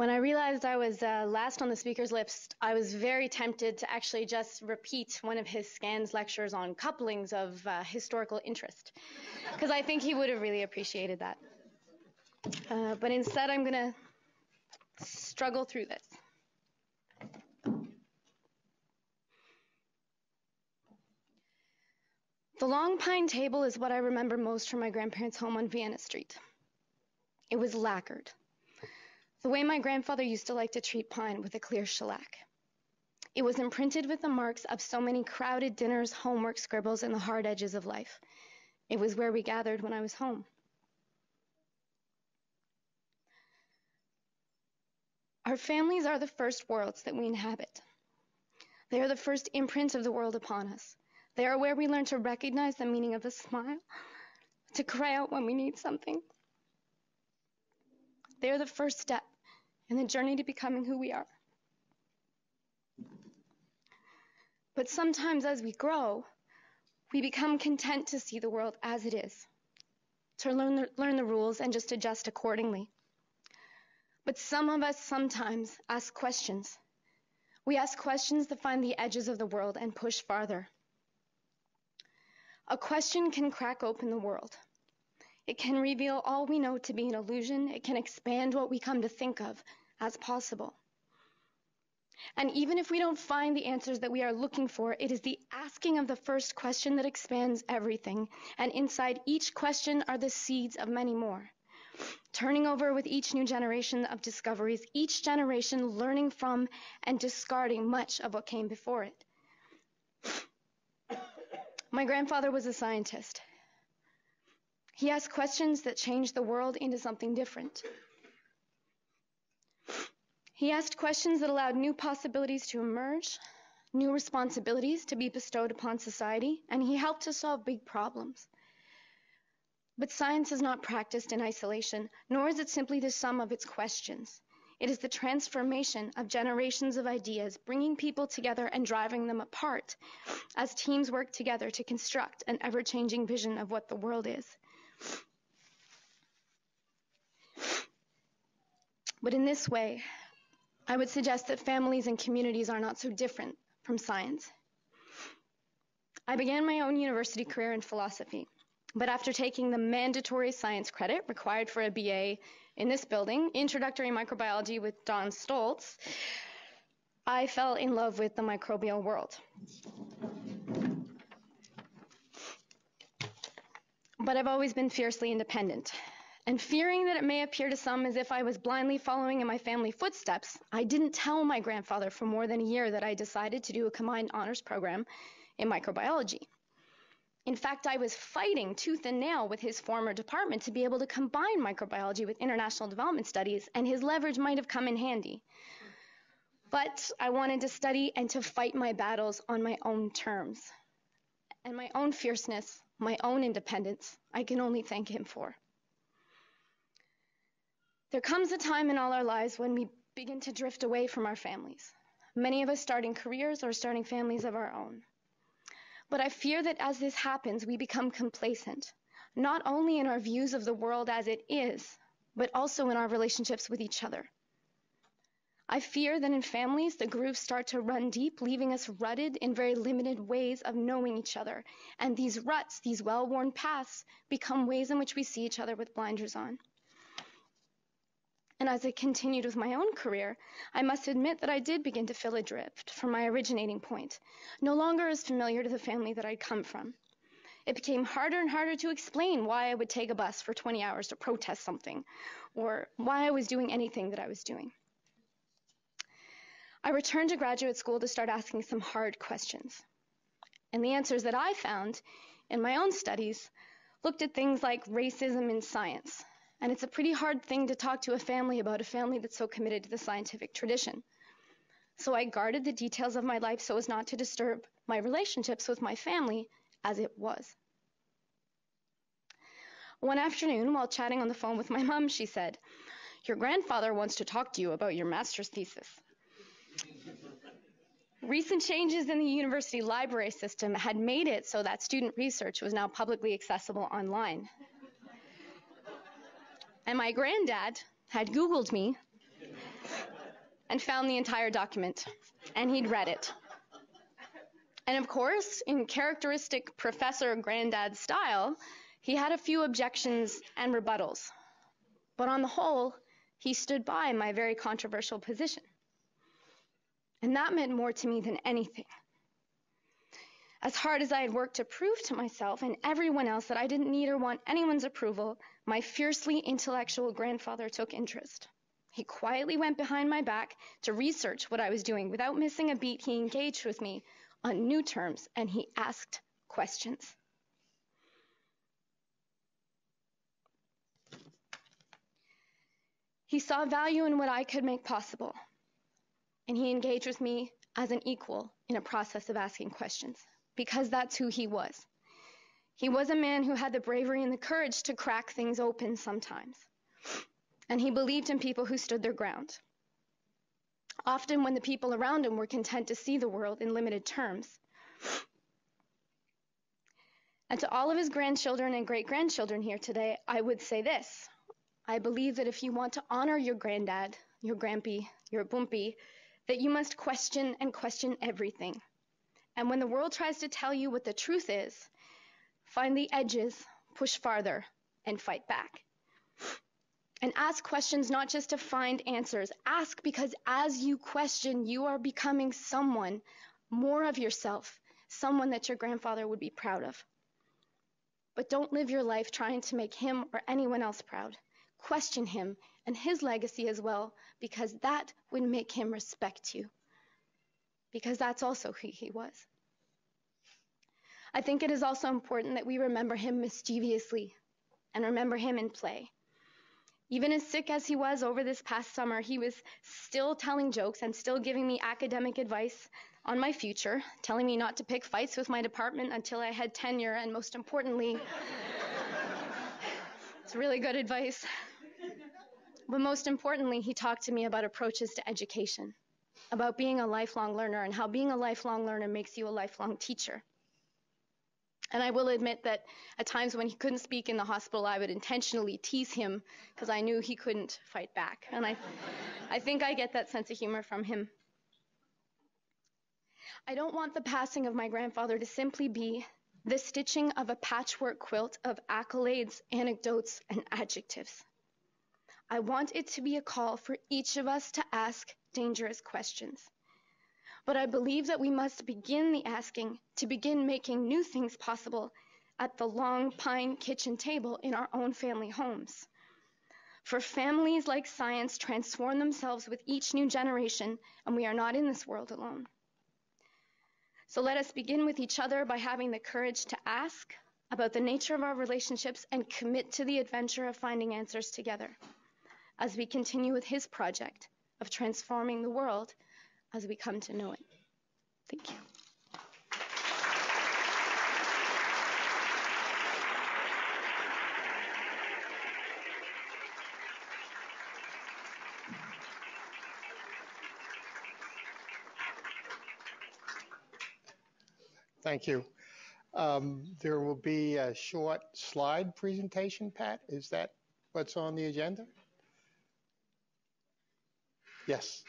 When I realized I was last on the speaker's list, I was very tempted to actually just repeat one of his scans lectures on couplings of historical interest, because I think he would have really appreciated that. But instead, I'm going to struggle through this. The long pine table is what I remember most from my grandparents' home on Vienna Street. It was lacquered, the way my grandfather used to like to treat pine, with a clear shellac. It was imprinted with the marks of so many crowded dinners, homework scribbles, and the hard edges of life. It was where we gathered when I was home. Our families are the first worlds that we inhabit. They are the first imprint of the world upon us. They are where we learn to recognize the meaning of a smile, to cry out when we need something. They are the first step in the journey to becoming who we are. But sometimes as we grow, we become content to see the world as it is, to learn the rules and just adjust accordingly. But some of us sometimes ask questions. We ask questions that find the edges of the world and push farther. A question can crack open the world. It can reveal all we know to be an illusion. It can expand what we come to think of as possible. And even if we don't find the answers that we are looking for, it is the asking of the first question that expands everything. And inside each question are the seeds of many more. Turning over with each new generation of discoveries, each generation learning from and discarding much of what came before it. My grandfather was a scientist. He asked questions that changed the world into something different. He asked questions that allowed new possibilities to emerge, new responsibilities to be bestowed upon society, and he helped to solve big problems. But science is not practiced in isolation, nor is it simply the sum of its questions. It is the transformation of generations of ideas, bringing people together and driving them apart as teams work together to construct an ever-changing vision of what the world is. But in this way, I would suggest that families and communities are not so different from science. I began my own university career in philosophy, but after taking the mandatory science credit required for a BA in this building, Introductory Microbiology with Don Stoltz, I fell in love with the microbial world. But I've always been fiercely independent. And fearing that it may appear to some as if I was blindly following in my family footsteps, I didn't tell my grandfather for more than a year that I decided to do a combined honors program in microbiology. In fact, I was fighting tooth and nail with his former department to be able to combine microbiology with international development studies, and his leverage might have come in handy. But I wanted to study and to fight my battles on my own terms. And my own fierceness, my own independence, I can only thank him for. There comes a time in all our lives when we begin to drift away from our families. Many of us starting careers or starting families of our own. But I fear that as this happens, we become complacent, not only in our views of the world as it is, but also in our relationships with each other. I fear that in families, the grooves start to run deep, leaving us rutted in very limited ways of knowing each other. And these ruts, these well-worn paths, become ways in which we see each other with blinders on. And as I continued with my own career, I must admit that I did begin to feel adrift from my originating point, no longer as familiar to the family that I'd come from. It became harder and harder to explain why I would take a bus for 20 hours to protest something, or why I was doing anything that I was doing. I returned to graduate school to start asking some hard questions. And the answers that I found in my own studies looked at things like racism in science. And it's a pretty hard thing to talk to a family about, a family that's so committed to the scientific tradition. So I guarded the details of my life so as not to disturb my relationships with my family as it was. One afternoon, while chatting on the phone with my mom, she said, "Your grandfather wants to talk to you about your master's thesis." Recent changes in the university library system had made it so that student research was now publicly accessible online. And my granddad had Googled me and found the entire document, and he'd read it. And of course, in characteristic Professor Granddad style, he had a few objections and rebuttals. But on the whole, he stood by my very controversial position. And that meant more to me than anything. As hard as I had worked to prove to myself and everyone else that I didn't need or want anyone's approval, my fiercely intellectual grandfather took interest. He quietly went behind my back to research what I was doing. Without missing a beat, he engaged with me on new terms, and he asked questions. He saw value in what I could make possible, and he engaged with me as an equal in a process of asking questions, because that's who he was. He was a man who had the bravery and the courage to crack things open sometimes, and he believed in people who stood their ground. Often when the people around him were content to see the world in limited terms. And to all of his grandchildren and great-grandchildren here today, I would say this. I believe that if you want to honor your granddad, your grampy, your bumpy, that you must question and question everything. And when the world tries to tell you what the truth is, find the edges, push farther, and fight back. And ask questions not just to find answers. Ask because as you question, you are becoming someone, more of yourself, someone that your grandfather would be proud of. But don't live your life trying to make him or anyone else proud. Question him and his legacy as well, because that would make him respect you. Because that's also who he was. I think it is also important that we remember him mischievously and remember him in play. Even as sick as he was over this past summer, he was still telling jokes and still giving me academic advice on my future, telling me not to pick fights with my department until I had tenure, and most importantly, it's really good advice. But most importantly, he talked to me about approaches to education, about being a lifelong learner and how being a lifelong learner makes you a lifelong teacher. And I will admit that at times when he couldn't speak in the hospital, I would intentionally tease him because I knew he couldn't fight back. And I think I get that sense of humor from him. I don't want the passing of my grandfather to simply be the stitching of a patchwork quilt of accolades, anecdotes, and adjectives. I want it to be a call for each of us to ask dangerous questions. But I believe that we must begin the asking to begin making new things possible at the long pine kitchen table in our own family homes. For families like science transform themselves with each new generation, and we are not in this world alone. So let us begin with each other by having the courage to ask about the nature of our relationships and commit to the adventure of finding answers together as we continue with his project of transforming the world as we come to know it. Thank you. Thank you. There will be a short slide presentation, Pat. Is that what's on the agenda? Yes.